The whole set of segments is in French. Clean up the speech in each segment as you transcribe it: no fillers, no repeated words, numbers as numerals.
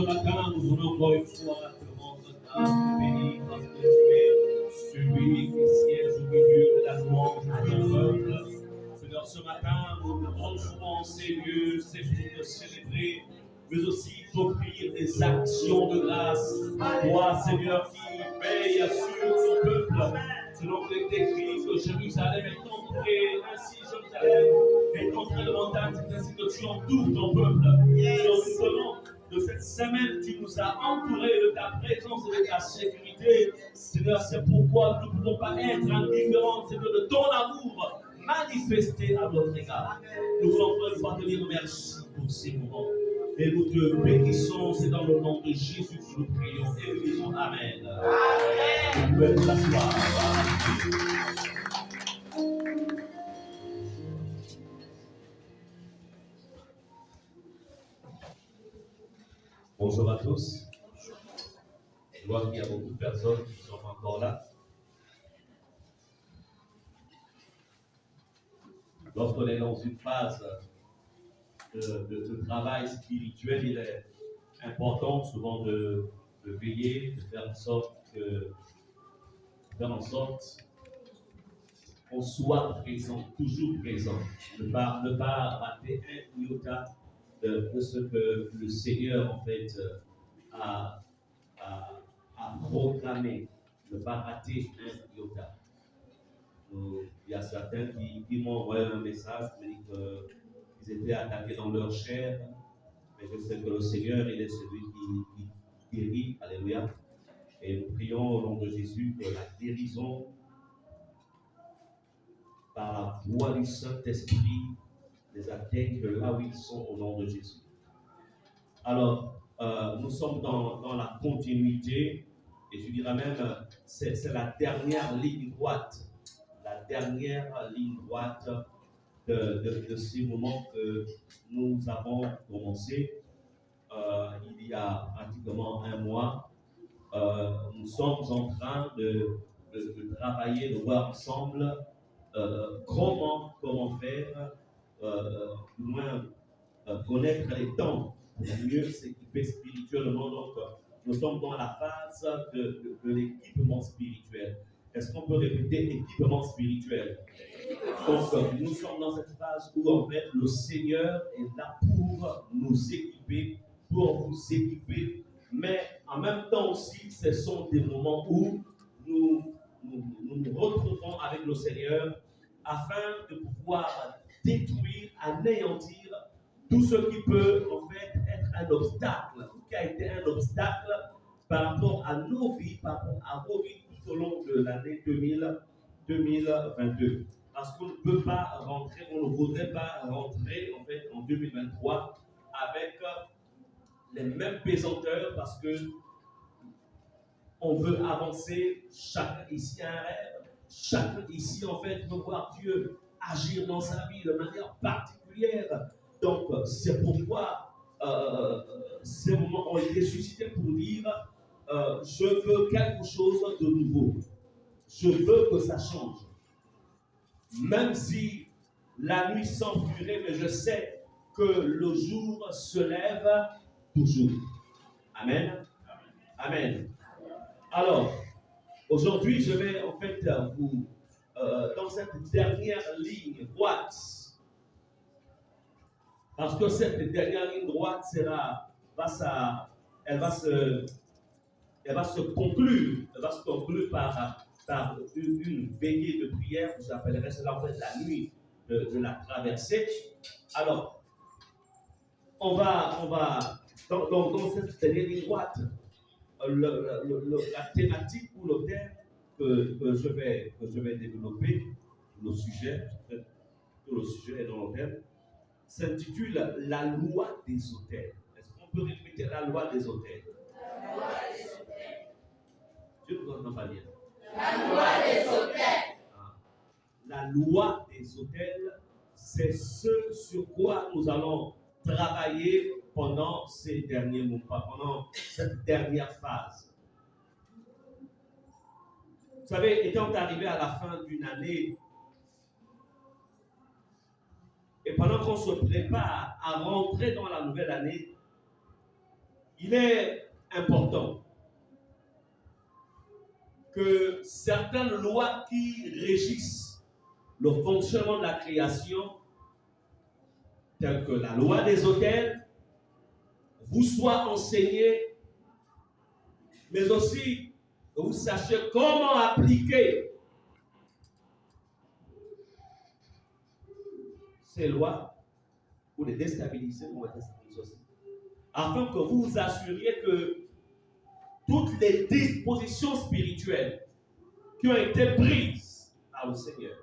matin, nous voulons encore une fois te rendre grâce et bénir parce que tu es celui qui siège au milieu de la louange de ton peuple. Seigneur, ce matin, nous nous retrouvons ces lieux, c'est pour te célébrer, mais aussi t'offrir des actions de grâce. Toi, Seigneur, qui veille sur ton peuple, selon que l'est écrit que Jérusalem est entourée, ainsi Jérusalem est entourée de montagnes, c'est ainsi que tu entoures ton peuple. Seigneur, nous venons de cette semaine, tu nous as entourés de ta présence et de ta sécurité. Seigneur, c'est pourquoi nous ne pouvons pas être indifférents, Seigneur, de ton amour manifesté à notre égard. Nous voulons encore une fois te dire merci pour ces moments. Et nous te bénissons, c'est dans le nom de Jésus que nous prions et nous disons Amen. Amen. Vous pouvez vous asseoir. Bonjour à tous. Je vois qu'il y a beaucoup de personnes qui sont encore là. Lorsqu'on est dans une phase de travail spirituel, il est important souvent de veiller, de faire en sorte qu'on soit présent, toujours présent, ne pas rater un iota de ce que le Seigneur en fait a programmé, ne pas rater un iota. Il y a certains qui m'ont envoyé un message, qui me dit qu'ils étaient attaqués dans leur chair, mais je sais que le Seigneur, il est celui qui guérit, alléluia. Et nous prions au nom de Jésus que la guérison par la voix du Saint-Esprit les atteigne là où ils sont au nom de Jésus. Alors, nous sommes dans la continuité, et je dirais même, c'est la dernière ligne droite. La dernière ligne droite de ces moments que nous avons commencé il y a pratiquement un mois. Nous sommes en train de travailler, de voir ensemble comment faire, du moins connaître les temps pour mieux s'équiper spirituellement. Donc, nous sommes dans la phase de l'équipement spirituel. Est-ce qu'on peut répéter équipement spirituel? Donc, nous sommes dans cette phase où en fait le Seigneur est là pour nous équiper, pour vous équiper, mais en même temps aussi, ce sont des moments où nous retrouvons avec le Seigneur afin de pouvoir détruire, anéantir tout ce qui peut en fait être un obstacle, ou qui a été un obstacle par rapport à nos vies, par rapport à vos vies tout au long de l'année 2022. Parce qu'on ne peut pas rentrer, on ne voudrait pas rentrer en fait en 2023 avec les mêmes pesanteurs parce que on veut avancer, chacun ici a un rêve, chacun ici en fait veut voir Dieu agir dans sa vie de manière particulière. Donc c'est pourquoi ces moments ont été suscités pour dire je veux quelque chose de nouveau, je veux que ça change. Même si la nuit semble durer, mais je sais que le jour se lève toujours. Amen. Amen. Alors, aujourd'hui, je vais en fait vous, dans cette dernière ligne droite, parce que cette dernière ligne droite elle va se conclure par une veillée de prière, que j'appellerais cela en fait la nuit de la traversée. Alors, on va dans cette dernière ligne droite, la thématique ou le thème que je vais développer, le sujet, tout le sujet est dans le thème, s'intitule La loi des autels. Est-ce qu'on peut répéter la loi des autels? La loi des autels. Je ne vous entends pas bien. La loi des autels. La loi des autels, c'est ce sur quoi nous allons travailler pendant ces derniers moments, pendant cette dernière phase. Vous savez, étant arrivé à la fin d'une année, et pendant qu'on se prépare à rentrer dans la nouvelle année, Il est important que certaines lois qui régissent le fonctionnement de la création, telles que la loi des autels, vous soient enseignées, mais aussi que vous sachiez comment appliquer ces lois pour les déstabiliser, afin que vous vous assuriez que toutes les dispositions spirituelles qui ont été prises par le Seigneur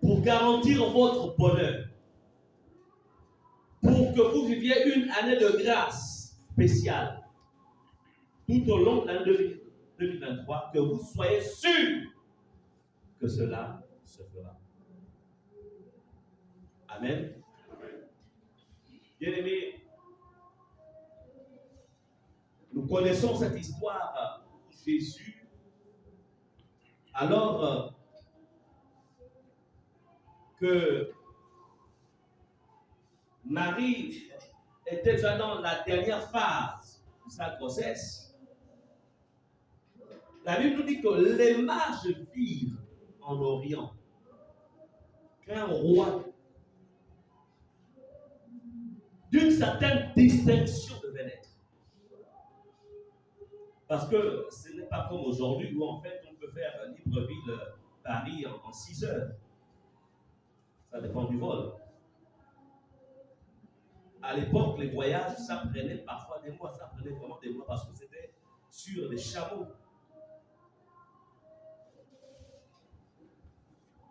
pour garantir votre bonheur, pour que vous viviez une année de grâce spéciale tout au long de l'année 2023, que vous soyez sûrs que cela se fera. Amen. Bien-aimés, nous connaissons cette histoire de Jésus. Alors que Marie était déjà dans la dernière phase de sa grossesse, la Bible nous dit que les mages virent en Orient qu'un roi d'une certaine distinction devait naître. Parce que ce n'est pas comme aujourd'hui où en fait on peut faire Libreville-Paris en 6 heures. Ça dépend du vol. À l'époque, les voyages, ça prenait parfois des mois, ça prenait vraiment des mois parce que c'était sur des chameaux.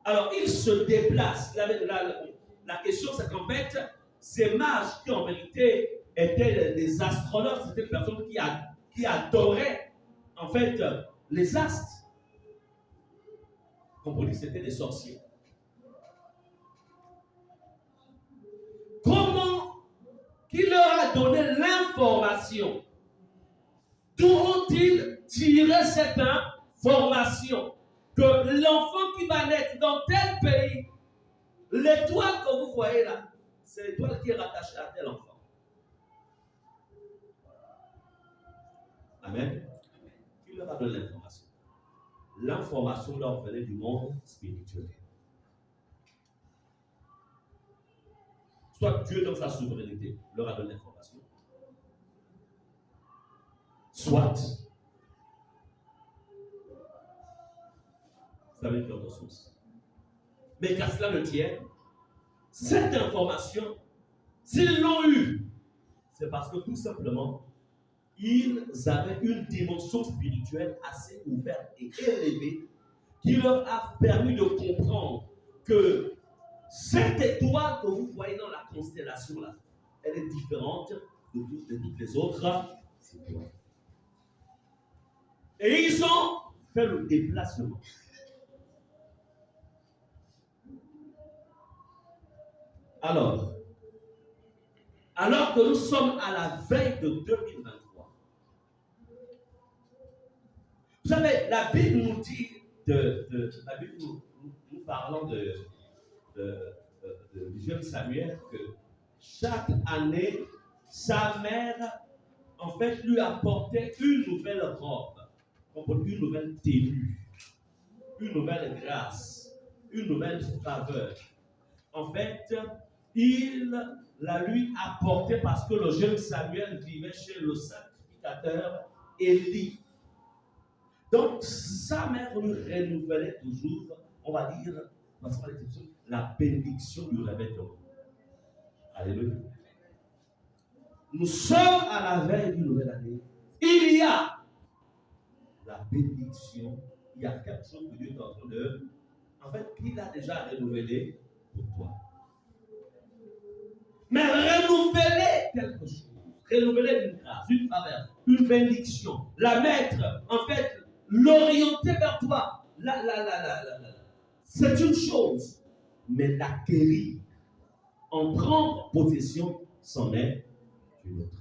Alors, ils se déplacent. La question, c'est qu'en fait, ces mages qui en vérité étaient des astrologues, c'était des personnes qui adoraient en fait les astres. Comme on dit, c'était des sorciers. Comment qu'il leur a donné l'information? D'où ont-ils tiré cette information? Que l'enfant qui va naître dans tel pays, l'étoile que vous voyez là, c'est l'étoile qui est rattachée à tel enfant. Amen. Qui leur a donné l'information? L'information leur venait du monde spirituel. Soit Dieu dans sa souveraineté leur a donné l'information, soit ça veut dire d'autres sources. Mais qu'à cela ne tienne, cette information, s'ils l'ont eue, c'est parce que tout simplement, ils avaient une dimension spirituelle assez ouverte et élevée qui leur a permis de comprendre que cette étoile que vous voyez dans la constellation là, elle est différente de toutes les autres étoiles. Et ils ont fait le déplacement. Alors que nous sommes à la veille de 2023, vous savez, la Bible nous dit, la Bible nous parlant du jeune Samuel, que chaque année, sa mère, en fait, lui apportait une nouvelle robe, une nouvelle tenue, une nouvelle grâce, une nouvelle faveur. En fait, il la lui apportait parce que le jeune Samuel vivait chez le sacrificateur Élie. Donc, sa mère lui renouvelait toujours, on va dire, la bénédiction du revêtement. Alléluia. Nous sommes à la veille d'une nouvelle année. Il y a la bénédiction, il y a quelque chose que Dieu est en train de, en fait, qu'il a déjà renouvelé pour toi. Mais renouveler quelque chose, renouveler une grâce, une faveur, une bénédiction, la mettre, en fait, l'orienter vers toi, c'est une chose, mais l'acquérir, en prendre possession, c'en est une autre.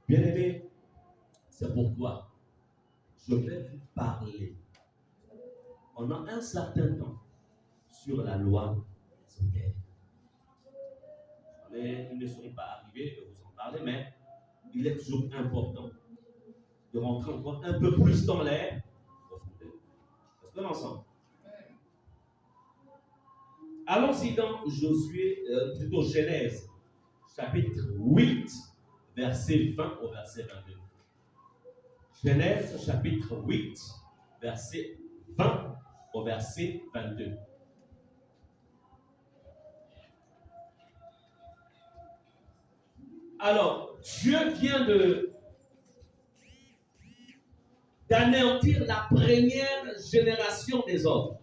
Bien-aimés, c'est pourquoi je vais vous parler pendant un certain temps sur la loi des autels. mais ils ne sont pas arrivés de vous en parler, mais il est toujours important de rentrer encore un peu plus dans l'air profondeur. Est-ce qu'on est ensemble? Allons-y dans plutôt Genèse, chapitre 8, verset 20 au verset 22. Genèse, chapitre 8, verset 20 au verset 22. Alors, Dieu vient d'anéantir la première génération des hommes.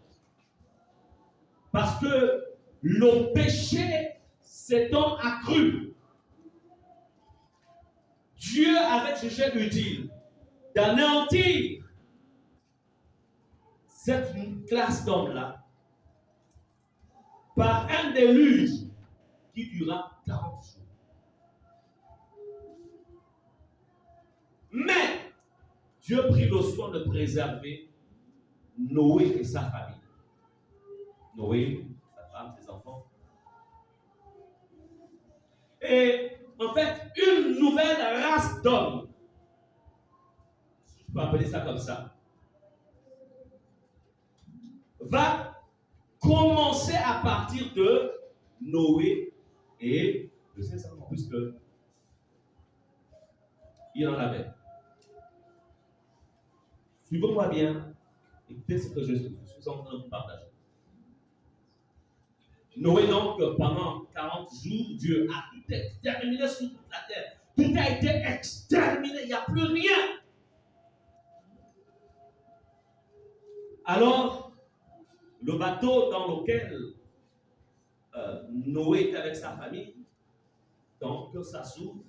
Parce que le péché s'est donc accru. Dieu avait jugé utile d'anéantir cette classe d'hommes-là par un déluge qui dura 40 jours. Mais Dieu prit le soin de préserver Noé et sa famille. Noé, sa femme, ses enfants. Et en fait, une nouvelle race d'hommes, je peux appeler ça comme ça, va commencer à partir de Noé et de ses enfants, puisque il en avait. Suivez-moi bien, écoutez ce que je suis en train de partager. Noé, donc, pendant 40 jours, Dieu a tout exterminé sur toute la terre. Tout a été exterminé, il n'y a plus rien. Alors, le bateau dans lequel Noé était avec sa famille, donc ça s'ouvre,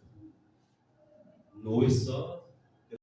Noé sort,